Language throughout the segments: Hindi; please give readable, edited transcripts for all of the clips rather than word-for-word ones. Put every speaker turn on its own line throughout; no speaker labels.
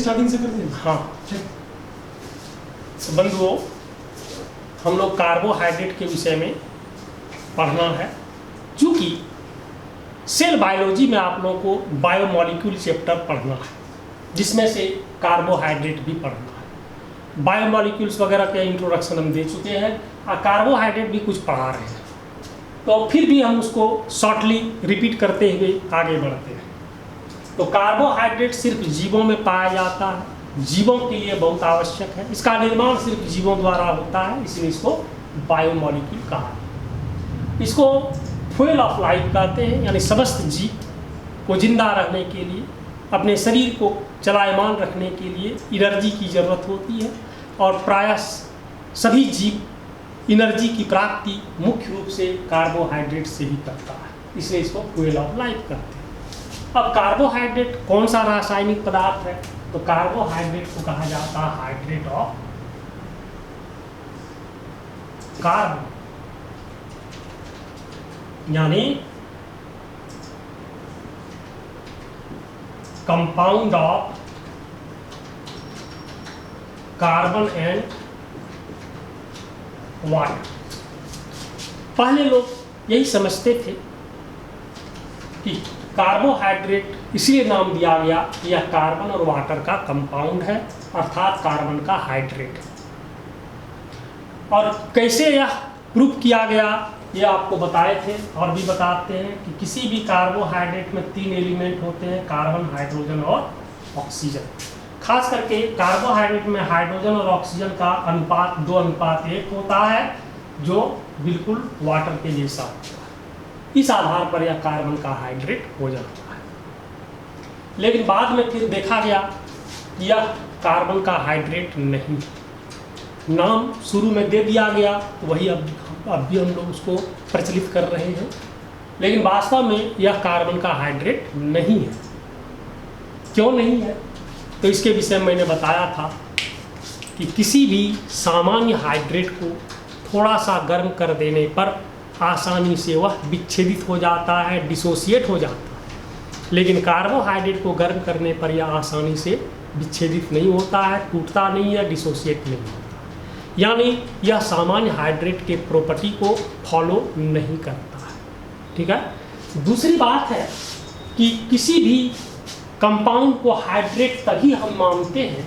स्टार्टिंग से कर दें?
हाँ
ठीक।
तो बंधुओं, हम लोग कार्बोहाइड्रेट के विषय में पढ़ना है। चूँकि सेल बायोलॉजी में आप लोगों को बायोमॉलिक्यूल चैप्टर पढ़ना है, जिसमें से कार्बोहाइड्रेट भी पढ़ना है। बायोमॉलिक्यूल्स वगैरह के इंट्रोडक्शन हम दे चुके हैं और कार्बोहाइड्रेट भी कुछ पढ़ा रहे हैं, तो फिर भी हम उसको शॉर्टली रिपीट करते हुए आगे बढ़ते हैं। तो कार्बोहाइड्रेट सिर्फ जीवों में पाया जाता है, जीवों के लिए बहुत आवश्यक है। इसका निर्माण सिर्फ जीवों द्वारा होता है, इसलिए इसको बायोमॉलिक्यूल कहा है। इसको फ्यूल ऑफ लाइफ कहते हैं, यानी समस्त जीव को जिंदा रहने के लिए, अपने शरीर को चलायमान रखने के लिए एनर्जी की ज़रूरत होती है, और प्रायः सभी जीव एनर्जी की प्राप्ति मुख्य रूप से कार्बोहाइड्रेट से ही करता है, इसलिए इसको फ्यूल ऑफ लाइफ कहते हैं। अब कार्बोहाइड्रेट कौन सा रासायनिक पदार्थ है? तो कार्बोहाइड्रेट को कहा जाता है हाइड्रेट ऑफ कार्बन, यानी compound of carbon and water. पहले लोग यही समझते थे कि कार्बोहाइड्रेट इसलिए नाम दिया गया कि यह कार्बन और वाटर का कंपाउंड है, अर्थात कार्बन का हाइड्रेट है। और कैसे यह प्रूफ किया गया ये आपको बताए थे और भी बताते हैं कि किसी भी कार्बोहाइड्रेट में 3 एलिमेंट होते हैं, कार्बन, हाइड्रोजन और ऑक्सीजन। खास करके कार्बोहाइड्रेट में हाइड्रोजन और ऑक्सीजन का अनुपात 2:1 होता है, जो बिल्कुल वाटर के जैसा होता है। इस आधार पर यह कार्बन का हाइड्रेट हो जाता है। लेकिन बाद में फिर देखा गया कि यह कार्बन का हाइड्रेट नहीं, नाम शुरू में दे दिया गया, तो वही अब भी हम लोग उसको प्रचलित कर रहे हैं, लेकिन वास्तव में यह कार्बन का हाइड्रेट नहीं है। क्यों नहीं है? तो इसके विषय में मैंने बताया था कि किसी भी सामान्य हाइड्रेट को थोड़ा सा गर्म कर देने पर आसानी से वह विच्छेदित हो जाता है, डिसोसिएट हो जाता है, लेकिन कार्बोहाइड्रेट को गर्म करने पर यह आसानी से विच्छेदित नहीं होता है, टूटता नहीं है, डिसोसिएट नहीं होता, यानी यह सामान्य हाइड्रेट के प्रॉपर्टी को फॉलो नहीं करता है। ठीक है। दूसरी बात है कि किसी भी कंपाउंड को हाइड्रेट तभी हम मानते हैं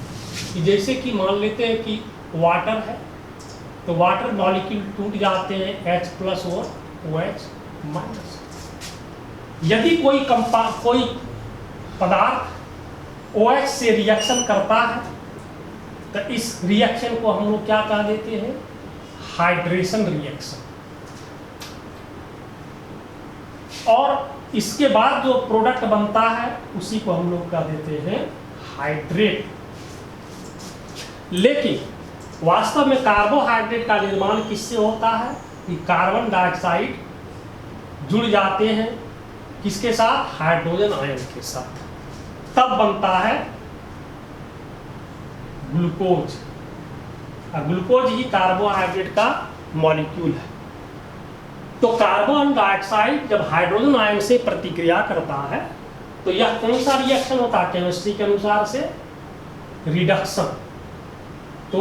कि जैसे कि मान लेते हैं कि वाटर है, तो वाटर मॉलिक्यूल टूट जाते हैं H+ और OH-। यदि कोई पदार्थ OH से रिएक्शन करता है तो इस रिएक्शन को हम लोग क्या कह देते हैं? Hydration reaction. और इसके बाद जो प्रोडक्ट बनता है उसी को हम लोग कह देते हैं हाइड्रेट। लेकिन वास्तव में कार्बोहाइड्रेट का निर्माण किससे होता है कि कार्बन डाइऑक्साइड जुड़ जाते हैं किसके साथ? हाइड्रोजन आयन के साथ, तब बनता है ग्लूकोज। और ग्लूकोज ही कार्बोहाइड्रेट का मॉलिक्यूल है। तो कार्बन डाइऑक्साइड जब हाइड्रोजन आयन से प्रतिक्रिया करता है तो यह कौन सा रिएक्शन होता है? केमिस्ट्री के अनुसार से रिडक्शन। तो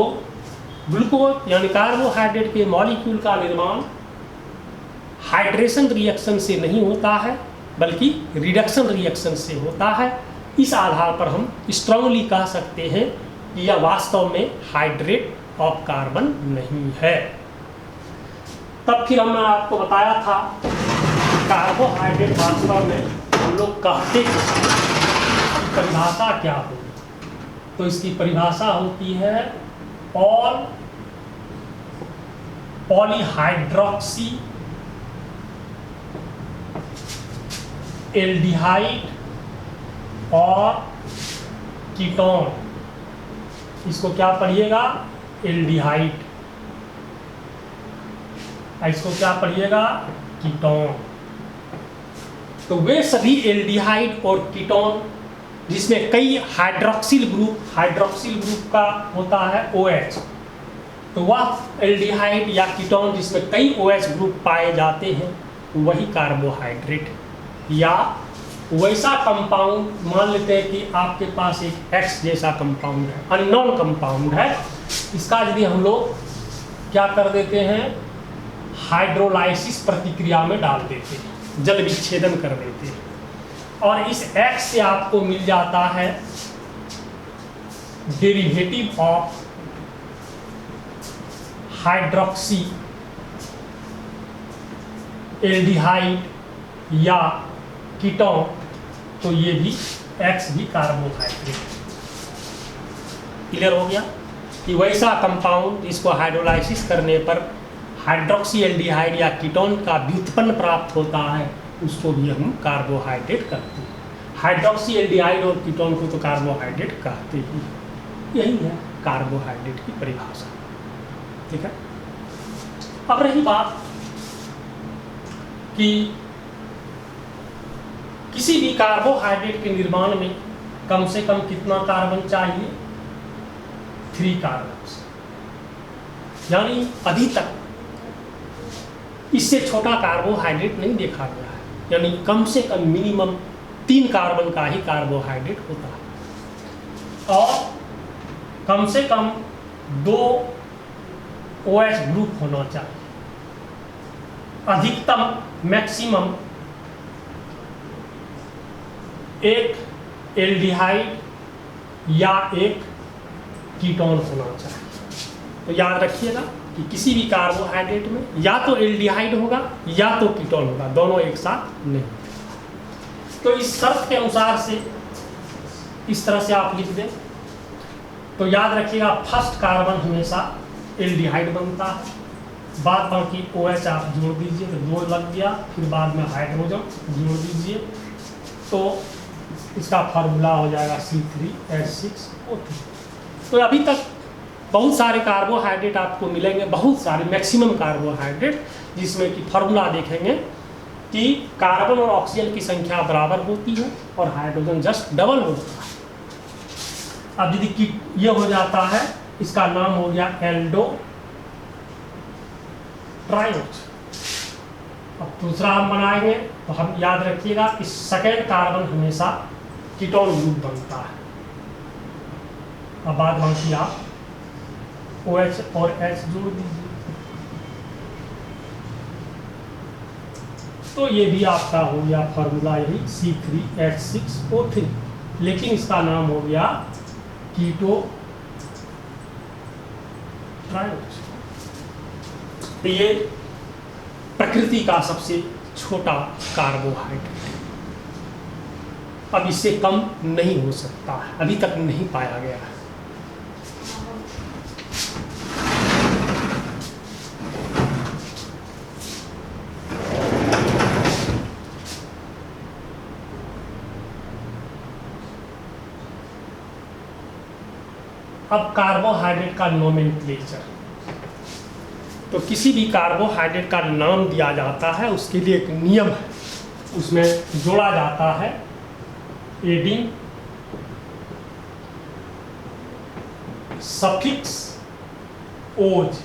ग्लूकोज यानी कार्बोहाइड्रेट के मॉलिक्यूल का निर्माण हाइड्रेशन रिएक्शन से नहीं होता है, बल्कि रिडक्शन रिएक्शन से होता है। इस आधार पर हम स्ट्रांगली कह सकते हैं कि यह वास्तव में हाइड्रेट ऑफ कार्बन नहीं है। तब फिर हमने आपको बताया था कार्बोहाइड्रेट वास्तव में हम लोग कहते हैं कि परिभाषा क्या होगी? तो इसकी परिभाषा होती है पॉलीहाइड्रोक्सी एल्डिहाइड और कीटोन। इसको क्या पढ़िएगा? एल्डिहाइड। इसको क्या पढ़िएगा? कीटोन। तो वे सभी एल्डिहाइड और कीटोन जिसमें कई हाइड्रोक्सिल ग्रुप का होता है OH, तो वह एल्डिहाइड या कीटोन जिसमें कई OH ग्रुप पाए जाते हैं वही कार्बोहाइड्रेट या वैसा कंपाउंड, मान लेते हैं कि आपके पास एक X जैसा कंपाउंड है, अननोन कंपाउंड है, इसका यदि हम लोग क्या कर देते हैं, हाइड्रोलाइसिस प्रतिक्रिया में डाल देते हैं, जल विच्छेदन कर देते हैं, और इस X से आपको मिल जाता है डेरिवेटिव ऑफ हाइड्रोक्सी एल्डिहाइड या कीटोन, तो ये भी X भी कार्बोहाइड्रेट। क्लियर हो गया कि वैसा कंपाउंड जिसको हाइड्रोलाइसिस करने पर हाइड्रोक्सी एल्डिहाइड या कीटोन का व्युत्पन्न प्राप्त होता है, उसको भी हम कार्बोहाइड्रेट कहते हैं। हाइड्रोक्सी एल्डिहाइड और कीटोन को तो कार्बोहाइड्रेट कहते ही, यही है कार्बोहाइड्रेट की परिभाषा। ठीक है। अब रही बात कि किसी भी कार्बोहाइड्रेट के निर्माण में कम से कम कितना कार्बन चाहिए, 3 कार्बन, यानी अभी तक इससे छोटा कार्बोहाइड्रेट नहीं देखा गया है, यानी कम से कम मिनिमम 3 कार्बन का ही कार्बोहाइड्रेट होता है, और कम से कम 2 OH ग्रुप होना चाहिए, अधिकतम मैक्सिमम 1 एल्डिहाइड या 1 कीटोन होना चाहिए। तो याद रखिएगा कि किसी भी कार्बोहाइड्रेट में या तो एल्डिहाइड होगा या तो कीटोन होगा, दोनों एक साथ नहीं। तो इस शर्त के अनुसार से इस तरह से आप लिख दें, तो याद रखिएगा फर्स्ट कार्बन हमेशा एल्डिहाइड बनता है, बाद बाकी OH आप जोड़ दीजिए तो 2 लग गया, फिर बाद में हाइड्रोजन जोड़ दीजिए तो इसका फार्मूला हो जाएगा C3H6O3। तो अभी तक बहुत सारे कार्बोहाइड्रेट आपको मिलेंगे, बहुत सारे मैक्सिमम कार्बोहाइड्रेट, जिसमें कि फार्मूला देखेंगे कि कार्बन और ऑक्सीजन की संख्या बराबर होती है और हाइड्रोजन जस्ट डबल होता है। अब यदि ये हो जाता है, इसका नाम हो गया एल्डो ट्राइओच। अब दूसरा हम बनाएंगे तो हम याद रखिएगा इस सेकेंड कार्बन हमेशा कीटोन ग्रुप बनता है, अब बाद बाकी आप OH और H जोड़ दीजिए, तो ये भी आपका हो गया फार्मूला यही C3H6O3, लेकिन इसका नाम हो गया कीटो ट्राइओच। तो ये प्रकृति का सबसे छोटा कार्बोहाइड्रेट है, अब इससे कम नहीं हो सकता है, अभी तक नहीं पाया गया है। अब कार्बोहाइड्रेट का नोमेनक्लेचर, तो किसी भी कार्बोहाइड्रेट का नाम दिया जाता है उसके लिए एक नियम है, उसमें जोड़ा जाता है एडिंग सफिक्स ओज।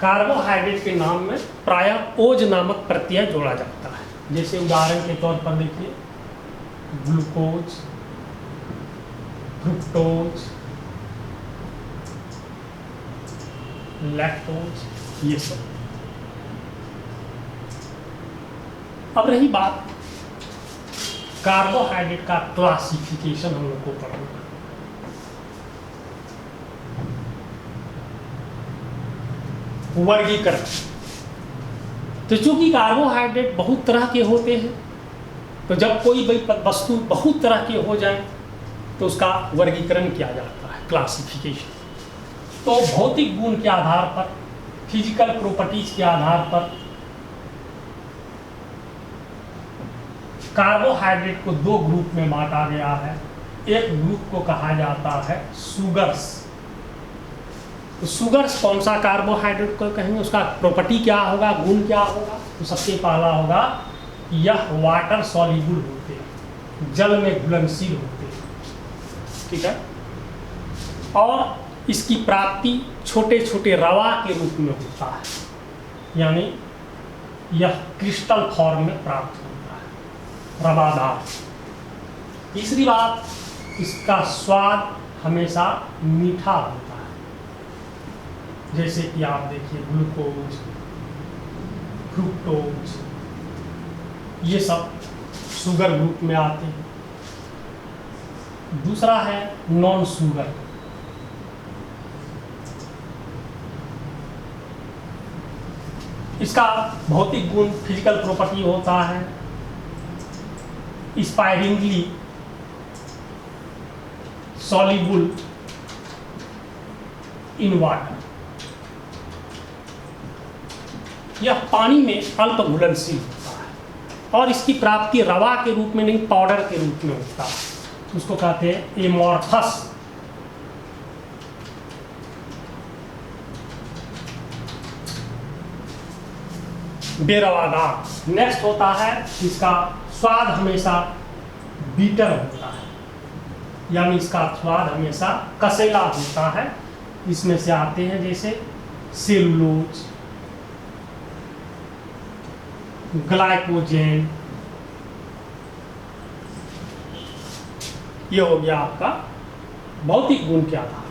कार्बोहाइड्रेट के नाम में प्रायः ओज नामक प्रत्यय जोड़ा जाता है, जैसे उदाहरण के तौर पर देखिए ग्लूकोज, फ्रुक्टोज, लैक्टोज, ये सब। अब रही बात कार्बोहाइड्रेट का क्लासिफिकेशन, हम लोग को पढ़ना। वर्गीकरण, तो चूंकि कार्बोहाइड्रेट बहुत तरह के होते हैं, तो जब कोई वस्तु बहुत तरह के हो जाए तो उसका वर्गीकरण किया जाता है, क्लासिफिकेशन। तो भौतिक गुण के आधार पर, फिजिकल प्रॉपर्टीज के आधार पर कार्बोहाइड्रेट को 2 ग्रुप में बांटा गया है। एक ग्रुप को कहा जाता है सुगर्स। तो सुगर्स कौन सा कार्बोहाइड्रेट को कहेंगे, उसका प्रॉपर्टी क्या होगा, गुण क्या होगा? तो सबसे पहला होगा यह वाटर सॉल्युबल होते हैं, जल में घुलनशील होते हैं, ठीक है, और इसकी प्राप्ति छोटे छोटे रवा के रूप में होता है, यानी यह क्रिस्टल फॉर्म में प्राप्त होता है। रवादार। तीसरी बात, इसका स्वाद हमेशा मीठा होता है। जैसे कि आप देखिए ग्लूकोज, फ्रुक्टोज, ये सब शुगर ग्रुप में आते हैं। दूसरा है नॉन शुगर। इसका भौतिक गुण, फिजिकल प्रॉपर्टी होता है स्पायरिंगली सॉल्युबल इन वाटर। यह पानी में अल्प घुलनशील होता है और इसकी प्राप्ति रवा के रूप में नहीं, पाउडर के रूप में होता है। उसको कहते हैं एमोर्फस। बेरवादार। नेक्स्ट होता है, इसका स्वाद हमेशा बीटर होता है, यानी इसका स्वाद हमेशा कसेला होता है। इसमें से आते हैं जैसे सेलुलोज, ग्लाइकोजेन, ये हो गया आपका भौतिक गुण के आधार।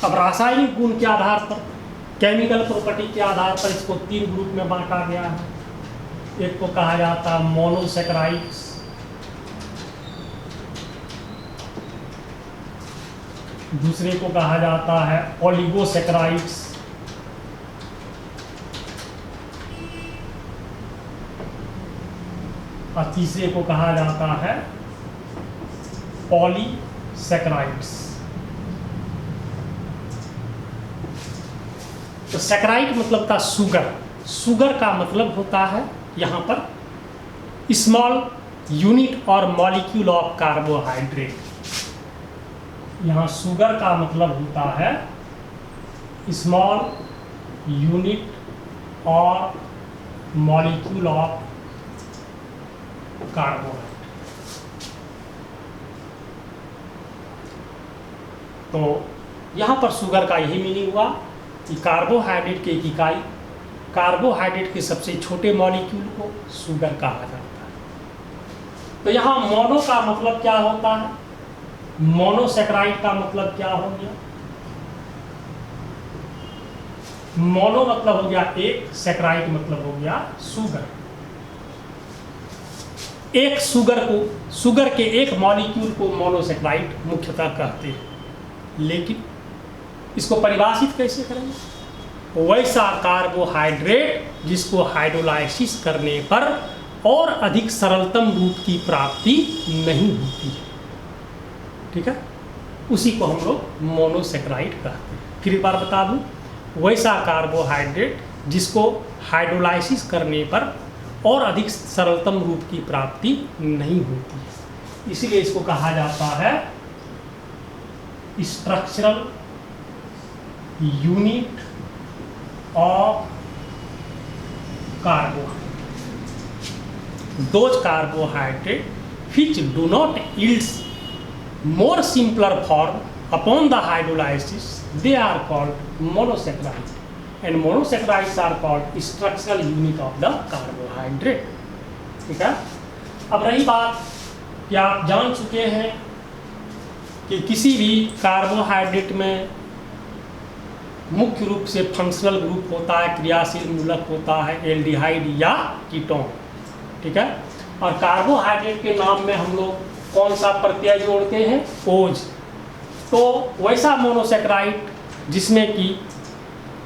अब रासायनिक गुण के आधार पर, केमिकल प्रॉपर्टी के आधार पर इसको 3 ग्रुप में बांटा गया है। एक को कहा जाता है मोनोसैकेराइड्स, दूसरे को कहा जाता है ओलिगोसैकेराइड्स, और तीसरे को कहा जाता है पॉलीसैकेराइड्स। तो सैकेराइड मतलब था शुगर। शुगर का मतलब होता है यहाँ पर स्मॉल यूनिट और मॉलिक्यूल ऑफ कार्बोहाइड्रेट। यहाँ शुगर का मतलब होता है स्मॉल यूनिट और मॉलिक्यूल ऑफ कार्बोहाइड्रेट। तो यहाँ पर शुगर का यही मीनिंग हुआ कि कार्बोहाइड्रेट की एक इकाई, कार्बोहाइड्रेट के सबसे छोटे मॉलिक्यूल को शुगर कहा जाता है। तो यहाँ मोनो का मतलब क्या होता है? मोनोसैकेराइड का मतलब क्या हो गया? मोनो मतलब हो गया एक, सैकेराइड मतलब हो गया शुगर। एक शुगर को, शुगर के एक मॉलिक्यूल को मोनोसैकेराइड मुख्यतः कहते हैं। लेकिन इसको परिभाषित कैसे करेंगे? वैसा कार्बोहाइड्रेट जिसको हाइड्रोलाइसिस करने पर और अधिक सरलतम रूप की प्राप्ति नहीं होती है, ठीक है, उसी को हम लोग मोनोसैकेराइड कहते हैं। फिर एक बार बता दूं, वैसा कार्बोहाइड्रेट जिसको हाइड्रोलाइसिस करने पर और अधिक सरलतम रूप की प्राप्ति नहीं होती है, इसीलिए इसको कहा जाता है structural unit of carbohydrate. Those carbohydrates which do not yield more simpler form upon the hydrolysis, they are called monosaccharides, and monosaccharides are called structural unit of the carbohydrate। ठीक है। अब रही बात कि आप जान चुके हैं कि किसी भी कार्बोहाइड्रेट में मुख्य रूप से फंक्शनल ग्रुप होता है, क्रियाशील मूलक होता है, एल्डिहाइड या कीटोन, ठीक है। और कार्बोहाइड्रेट के नाम में हम लोग कौन सा प्रत्यय जोड़ते हैं? ओज। तो वैसा मोनोसैकेराइड जिसमें कि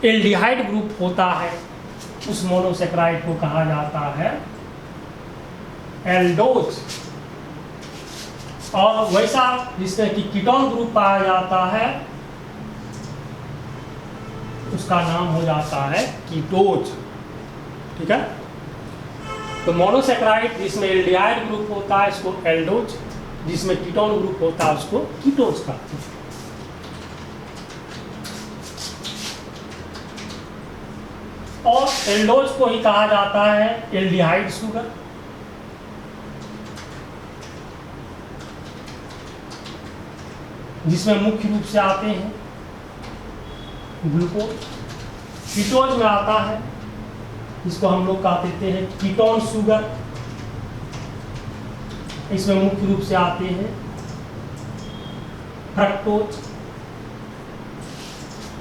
एल्डिहाइड ग्रुप होता है, उस मोनोसैकेराइड को कहा जाता है एल्डोज। और वैसा जिसमें कि कीटोन ग्रुप पाया जाता है, उसका नाम हो जाता है कीटोज। ठीक है। तो मोनोसेक्राइड जिसमें एल्डिहाइड ग्रुप होता है इसको एल्डोज, जिसमें कीटोन ग्रुप होता है उसको कीटोज कहते हैं। और एल्डोज को ही कहा जाता है एल्डिहाइड शुगर। जिसमें मुख्य रूप से आते हैं ग्लूकोज। कीटोज में आता है जिसको हम लोग कहा देते हैं कीटोन शुगर। इसमें मुख्य रूप से आते हैं फ्रक्टोज।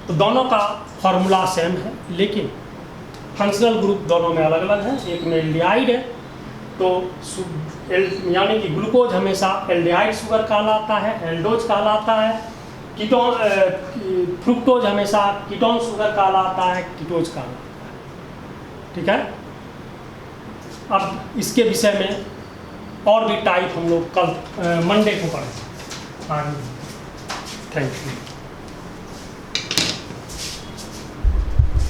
तो दोनों का फॉर्मूला सेम है, लेकिन फंक्शनल ग्रुप दोनों में अलग अलग है। एक में एल्डिहाइड है, तो यानी कि ग्लूकोज हमेशा एल्डिहाइड शुगर कहलाता है, एल्डोज कहलाता है। कीटोन फ्रुक्टोज हमेशा कीटोन शुगर कहलाता है, कीटोज कहलाता है। ठीक है। अब इसके विषय में और भी टाइप हम लोग कल मंडे को पढ़ेंगे। Thank you.